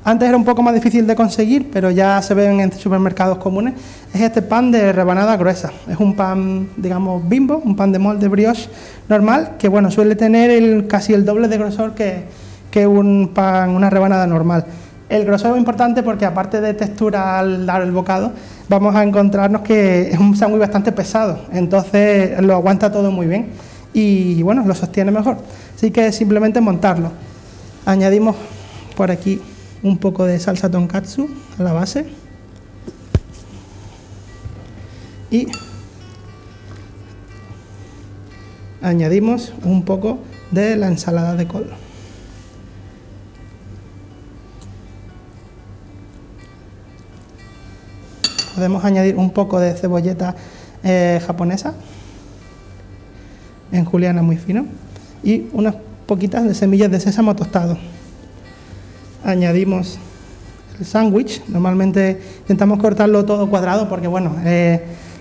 Antes era un poco más difícil de conseguir, pero ya se ven en supermercados comunes. Es este pan de rebanada gruesa. Es un pan, digamos, Bimbo, un pan de molde brioche normal, que bueno, suele tener casi el doble de grosor que un pan, una rebanada normal. El grosor es importante porque aparte de textura al dar el bocado, vamos a encontrarnos que es un sándwich bastante pesado, entonces lo aguanta todo muy bien y bueno, lo sostiene mejor. Así que simplemente montarlo. Añadimos por aquí un poco de salsa tonkatsu a la base y añadimos un poco de la ensalada de col. Podemos añadir un poco de cebolleta japonesa en juliana muy fino y unas poquitas de semillas de sésamo tostado. Añadimos el sándwich, normalmente intentamos cortarlo todo cuadrado porque bueno,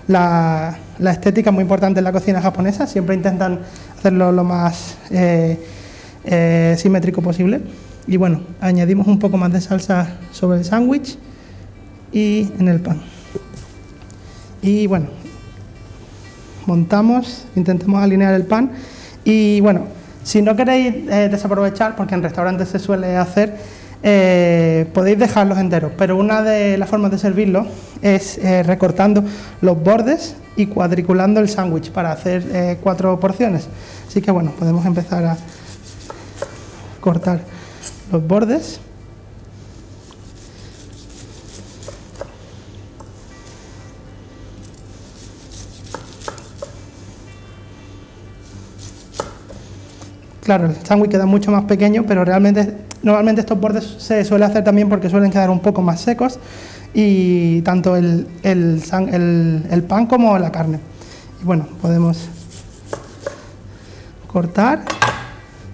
la estética es muy importante en la cocina japonesa, siempre intentan hacerlo lo más simétrico posible. Y bueno, añadimos un poco más de salsa sobre el sándwich y en el pan. Y bueno, montamos, intentamos alinear el pan y bueno, si no queréis desaprovechar, porque en restaurantes se suele hacer, podéis dejarlos enteros, pero una de las formas de servirlo es recortando los bordes y cuadriculando el sándwich para hacer 4 porciones. Así que bueno, podemos empezar a cortar los bordes. Claro, el sándwich queda mucho más pequeño, pero normalmente estos bordes se suele hacer también porque suelen quedar un poco más secos y tanto el pan como la carne. Y bueno, podemos cortar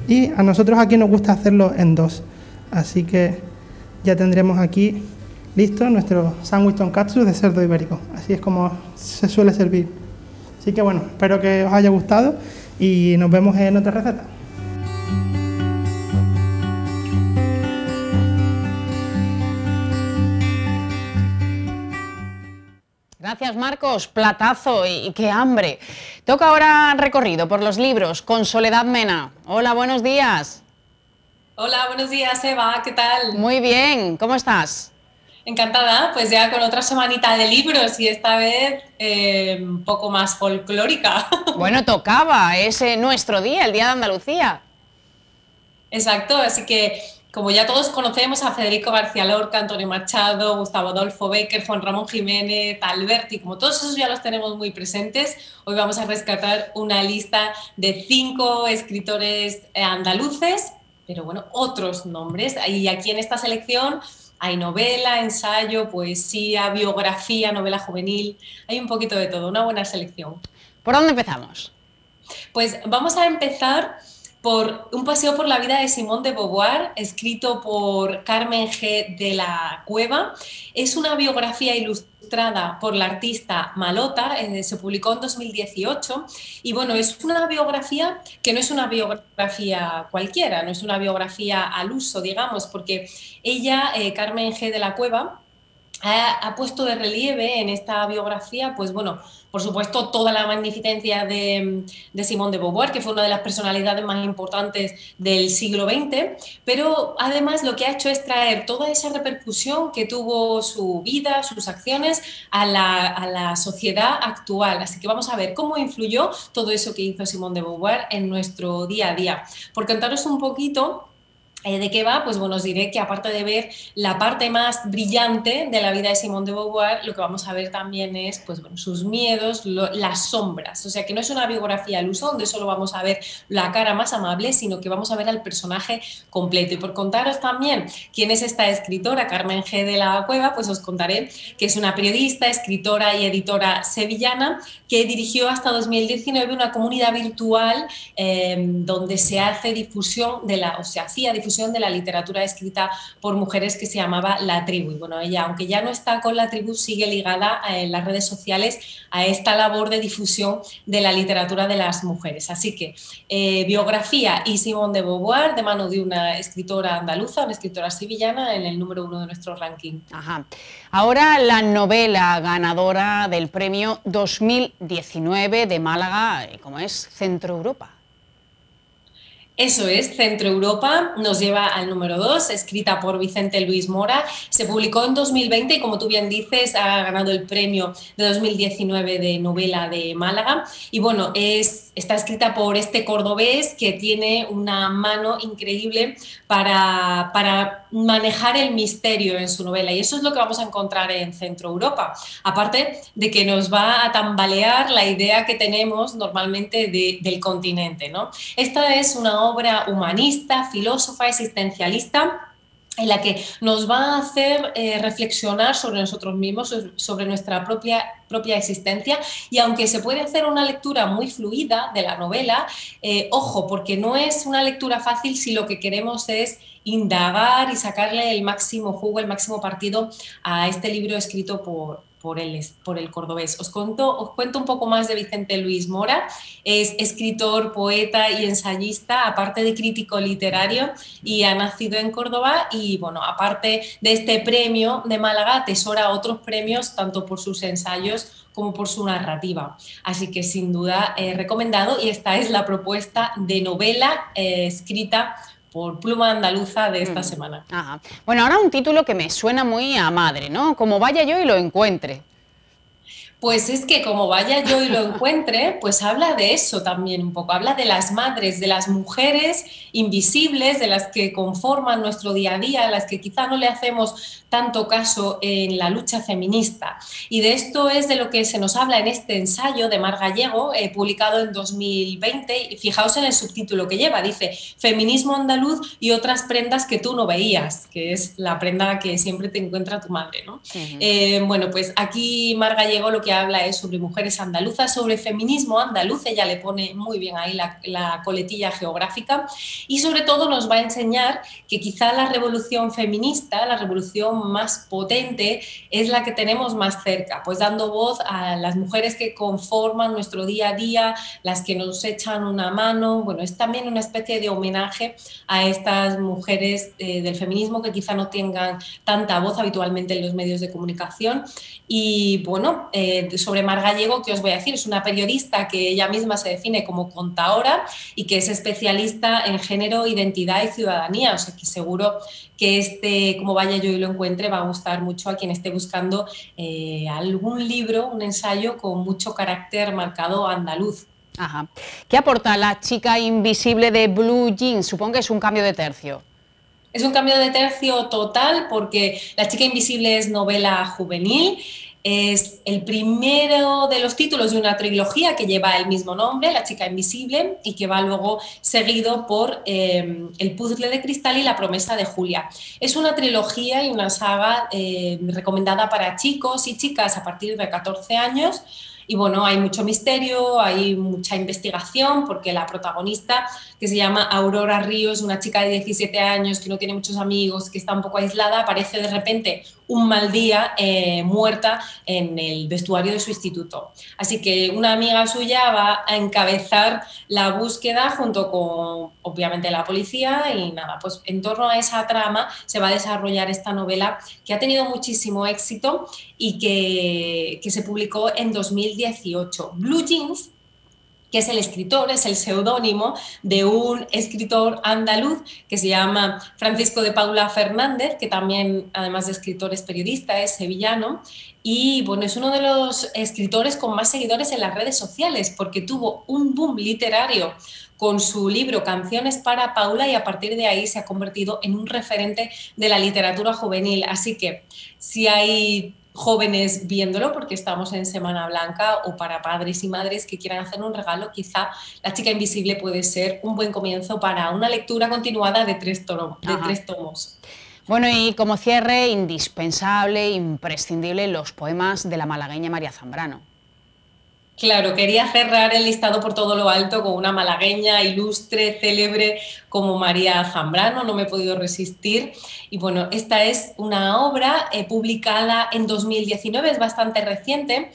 y a nosotros aquí nos gusta hacerlo en 2, así que ya tendremos aquí listo nuestro sándwich tonkatsu de cerdo ibérico. Así es como se suele servir. Así que bueno, espero que os haya gustado y nos vemos en otra receta. Gracias, Marcos. Platazo y qué hambre. Toca ahora recorrido por los libros con Soledad Mena. Hola, buenos días. Hola, buenos días, Eva. ¿Qué tal? Muy bien. ¿Cómo estás? Encantada, pues ya con otra semanita de libros y esta vez un poco más folclórica. Bueno, tocaba. Es nuestro día, el Día de Andalucía. Exacto, así que como ya todos conocemos a Federico García Lorca, Antonio Machado, Gustavo Adolfo Bécquer, Juan Ramón Jiménez, Alberti, como todos esos ya los tenemos muy presentes, hoy vamos a rescatar una lista de 5 escritores andaluces, pero bueno, otros nombres. Y aquí en esta selección hay novela, ensayo, poesía, biografía, novela juvenil, hay un poquito de todo, una buena selección. ¿Por dónde empezamos? Pues vamos a empezar por un paseo por la vida de Simone de Beauvoir, escrito por Carmen G. de la Cueva. Es una biografía ilustrada por la artista Malota, se publicó en 2018 y bueno, es una biografía que no es una biografía cualquiera, no es una biografía al uso, digamos, porque ella, Carmen G. de la Cueva, ha puesto de relieve en esta biografía, pues bueno, por supuesto, toda la magnificencia de Simone de Beauvoir, que fue una de las personalidades más importantes del siglo XX, pero además lo que ha hecho es traer toda esa repercusión que tuvo su vida, sus acciones a la sociedad actual. Así que vamos a ver cómo influyó todo eso que hizo Simone de Beauvoir en nuestro día a día. Por contaros un poquito ¿de qué va? Pues bueno, os diré que aparte de ver la parte más brillante de la vida de Simone de Beauvoir, lo que vamos a ver también es pues, bueno, sus miedos, las sombras. O sea, que no es una biografía al uso donde solo vamos a ver la cara más amable, sino que vamos a ver al personaje completo. Y por contaros también quién es esta escritora, Carmen G. de la Cueva, pues os contaré que es una periodista, escritora y editora sevillana que dirigió hasta 2019 una comunidad virtual donde se hace difusión se hacía difusión de la literatura escrita por mujeres que se llamaba La Tribu. Y bueno, ella, aunque ya no está con La Tribu, sigue ligada en las redes sociales a esta labor de difusión de la literatura de las mujeres. Así que biografía y Simone de Beauvoir de mano de una escritora andaluza, una escritora sevillana en el número 1 de nuestro ranking. Ajá. Ahora la novela ganadora del premio 2019 de Málaga, como es Centro Europa. Eso es, Centro Europa nos lleva al número 2, escrita por Vicente Luis Mora. Se publicó en 2020 y, como tú bien dices, ha ganado el premio de 2019 de novela de Málaga. Y bueno, está escrita por este cordobés que tiene una mano increíble para manejar el misterio en su novela. Y eso es lo que vamos a encontrar en Centro Europa. Aparte de que nos va a tambalear la idea que tenemos normalmente del continente, ¿no? Esta es una obra humanista, filósofa, existencialista, en la que nos va a hacer reflexionar sobre nosotros mismos, sobre nuestra propia existencia, y aunque se puede hacer una lectura muy fluida de la novela, ojo, porque no es una lectura fácil si lo que queremos es indagar y sacarle el máximo jugo, el máximo partido a este libro escrito por el cordobés. Os cuento un poco más de Vicente Luis Mora. Es escritor, poeta y ensayista, aparte de crítico literario, y ha nacido en Córdoba y, bueno, aparte de este premio de Málaga, atesora otros premios tanto por sus ensayos como por su narrativa. Así que sin duda recomendado, y esta es la propuesta de novela escrita por Pluma Andaluza de esta semana. Ajá. Bueno, ahora un título que me suena muy a madre, ¿no? Como vaya yo y lo encuentre. Pues es que como vaya yo y lo encuentre, pues habla de eso también un poco, habla de las madres, de las mujeres invisibles, de las que conforman nuestro día a día, a las que quizá no le hacemos tanto caso en la lucha feminista. Y de esto es de lo que se nos habla en este ensayo de Mar Gallego, publicado en 2020, y fijaos en el subtítulo que lleva, dice Feminismo andaluz y otras prendas que tú no veías, que es la prenda que siempre te encuentra tu madre, ¿no? Bueno, pues aquí Mar Gallego lo que habla es sobre mujeres andaluzas, sobre feminismo andaluz, ella le pone muy bien ahí la coletilla geográfica, y sobre todo nos va a enseñar que quizá la revolución feminista, la revolución más potente, es la que tenemos más cerca, pues dando voz a las mujeres que conforman nuestro día a día, las que nos echan una mano. Bueno, es también una especie de homenaje a estas mujeres del feminismo que quizá no tengan tanta voz habitualmente en los medios de comunicación. Y bueno, sobre Mar Gallego, ¿qué os voy a decir? Es una periodista que ella misma se define como contadora y que es especialista en género, identidad y ciudadanía. O sea que seguro que Como vaya yo y lo encuentre, va a gustar mucho a quien esté buscando algún libro, un ensayo con mucho carácter marcado andaluz. Ajá. ¿Qué aporta La chica invisible de Blue Jeans? Supongo que es un cambio de tercio. Es un cambio de tercio total porque La chica invisible es novela juvenil, es el primero de los títulos de una trilogía que lleva el mismo nombre, La chica invisible, y que va luego seguido por El puzzle de cristal y La promesa de Julia. Es una trilogía y una saga recomendada para chicos y chicas a partir de 14 años. Y bueno, hay mucho misterio, hay mucha investigación, porque la protagonista, que se llama Aurora Ríos, una chica de 17 años que no tiene muchos amigos, que está un poco aislada, aparece de repente un mal día muerta en el vestuario de su instituto. Así que una amiga suya va a encabezar la búsqueda junto con, obviamente, la policía y nada, pues en torno a esa trama se va a desarrollar esta novela que ha tenido muchísimo éxito y que se publicó en 2018. Blue Jeans, que es el escritor, es el seudónimo de un escritor andaluz que se llama Francisco de Paula Fernández, que también, además de escritor, es periodista, es sevillano, y bueno, es uno de los escritores con más seguidores en las redes sociales, porque tuvo un boom literario con su libro Canciones para Paula, y a partir de ahí se ha convertido en un referente de la literatura juvenil. Así que si hay jóvenes viéndolo, porque estamos en Semana Blanca, o para padres y madres que quieran hacer un regalo, quizá La chica invisible puede ser un buen comienzo para una lectura continuada de tres tomos. Bueno, y como cierre, indispensable, imprescindible, los poemas de la malagueña María Zambrano. Claro, quería cerrar el listado por todo lo alto con una malagueña ilustre, célebre como María Zambrano, no me he podido resistir. Y bueno, esta es una obra publicada en 2019, es bastante reciente,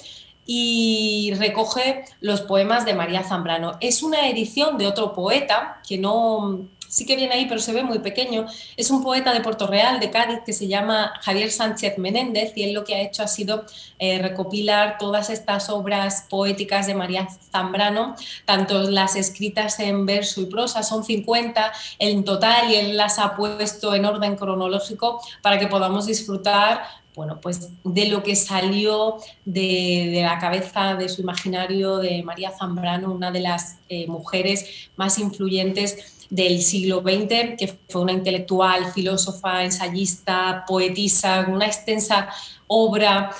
y recoge los poemas de María Zambrano. Es una edición de otro poeta que no... Sí que viene ahí, pero se ve muy pequeño. Es un poeta de Puerto Real, de Cádiz, que se llama Javier Sánchez Menéndez, y él lo que ha hecho ha sido recopilar todas estas obras poéticas de María Zambrano, tanto las escritas en verso y prosa, son 50 en total, y él las ha puesto en orden cronológico para que podamos disfrutar, bueno, pues de lo que salió de la cabeza, de su imaginario, de María Zambrano, una de las mujeres más influyentes del siglo XX, que fue una intelectual, filósofa, ensayista, poetisa, una extensa obra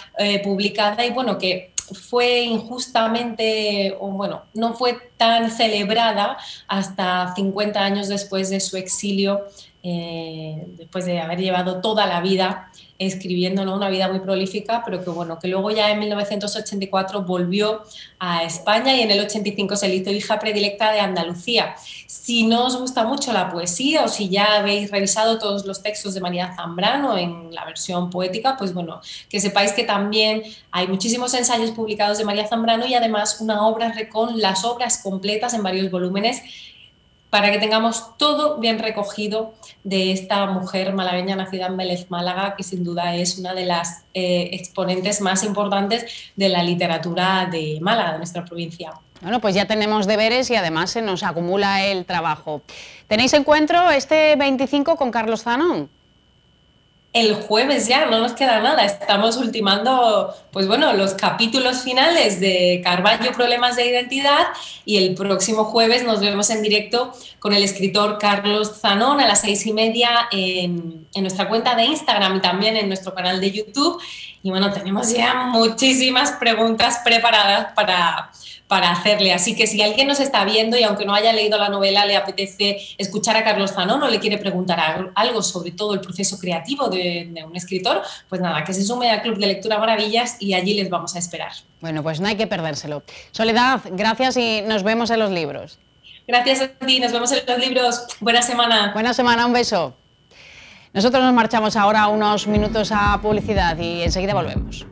publicada, y bueno, que fue injustamente, o bueno, no fue tan celebrada hasta 50 años después de su exilio, después de haber llevado toda la vida escribiendo, ¿no? Una vida muy prolífica, pero que bueno, que luego ya en 1984 volvió a España, y en el 85 se le hizo hija predilecta de Andalucía. Si no os gusta mucho la poesía, o si ya habéis revisado todos los textos de María Zambrano en la versión poética, pues bueno, que sepáis que también hay muchísimos ensayos publicados de María Zambrano, y además una obra con las obras completas en varios volúmenes, para que tengamos todo bien recogido de esta mujer malagueña nacida en Vélez, Málaga, que sin duda es una de las exponentes más importantes de la literatura de Málaga, de nuestra provincia. Bueno, pues ya tenemos deberes y además se nos acumula el trabajo. ¿Tenéis encuentro este 25 con Carlos Zanón? El jueves ya, no nos queda nada, estamos ultimando, pues bueno, los capítulos finales de Carballo, Problemas de Identidad, y el próximo jueves nos vemos en directo con el escritor Carlos Zanón a las 6:30 en nuestra cuenta de Instagram y también en nuestro canal de YouTube. Y bueno, tenemos ya muchísimas preguntas preparadas para hacerle. Así que si alguien nos está viendo y aunque no haya leído la novela le apetece escuchar a Carlos Zanón o le quiere preguntar algo sobre todo el proceso creativo de un escritor, pues nada, que se sume al Club de Lectura Maravillas y allí les vamos a esperar. Bueno, pues no hay que perdérselo. Soledad, gracias y nos vemos en los libros. Gracias a ti, nos vemos en los libros. Buena semana. Buena semana, un beso. Nosotros nos marchamos ahora unos minutos a publicidad y enseguida volvemos.